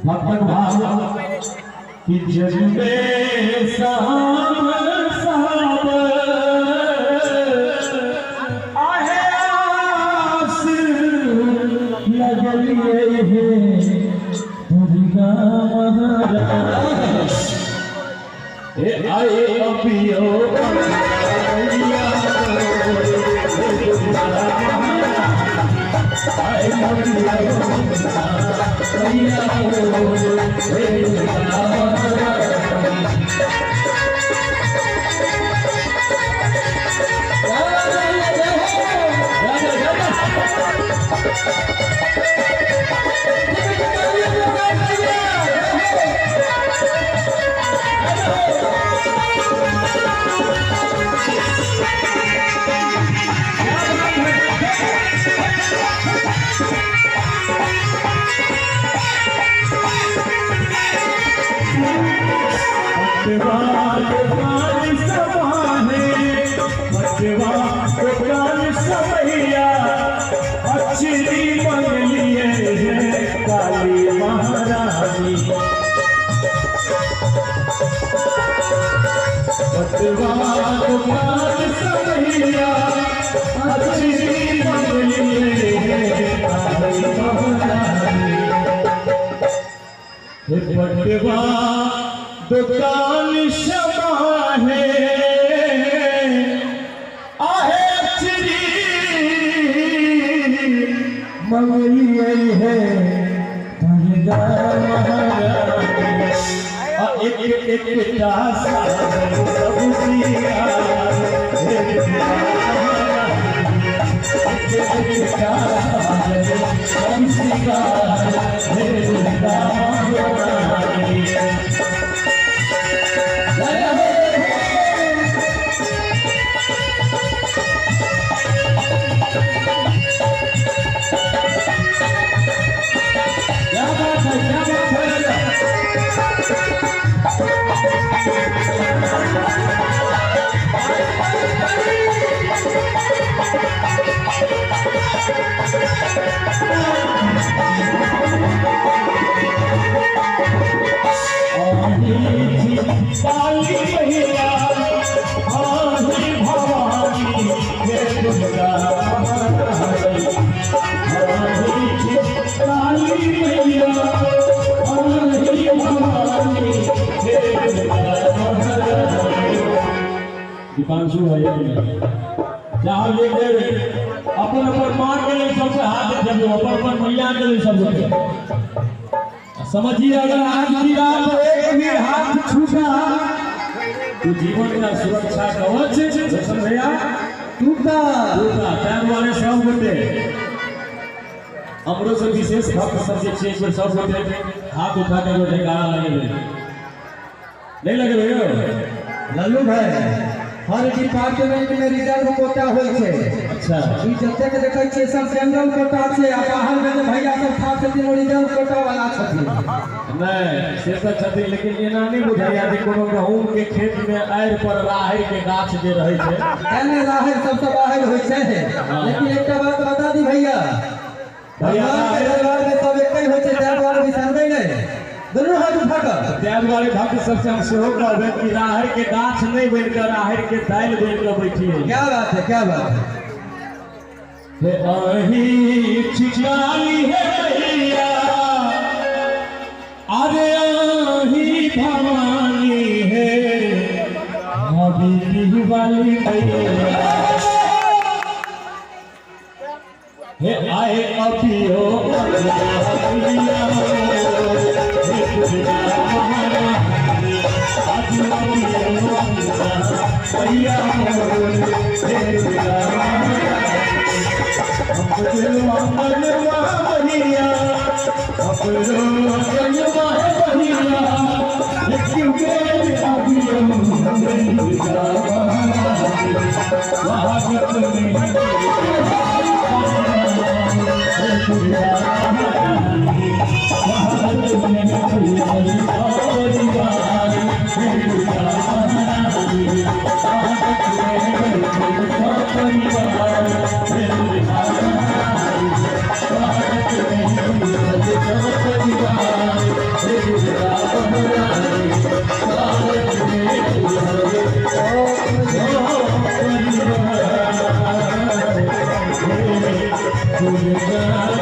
भक्त भाव कि जज्बे साहब साहब आहे आस लगलिए है दुर्गा महाराज ए आए अपियो पटवा दुकान शमा है आहे अचरी मंगलिए है दुर्गा महारानी एक दासा सब सिया दीपांशु है जहाँ लेकर अपन अपन मार के लिए सबसे हाथ जब अपन मैया के लिए सब समझिए अगर आज की रात एक भी हाथ छूटा तो जीवन का सुरक्षा कवच रोशन भैया टूटा टाइम वाले सब बोलते हमरो से विशेष भक्त सब जे सब बोलते हाथ उठा के बोलते गाना लगे नहीं लगे भैया लालू भाई हर डिपार्टमेंट में रिजर्व कोटा होय छे। अच्छा ई जते के देखै छे सब जनरल कोटा छे आ बाहर में भैया सब खास छथिन रिजर्व कोटा वाला छथिन नहीं से तो छथिन लेकिन एना नहीं बुझाइया जे कोनो गहूम के खेत में आएर पर राहर के गाछ जे रहै छे एने राहर सबसे बाहर होय छे लेकिन एकटा बात बता दी भैया दरबार में सब एकई होय छे दरबार बिसरबै नहीं दोनों हाथ उठाकर त्याग वाले भक्त सबसे हम सेहो कहबे कि राहर के गाछ नहीं बनकर राहर के दाल बनकर बैठी है। क्या बात है क्या बात है अही छिछाली है भैया अरे अही भवानी है हबीबी वाली भैया हे आए अभियो भैया Oh,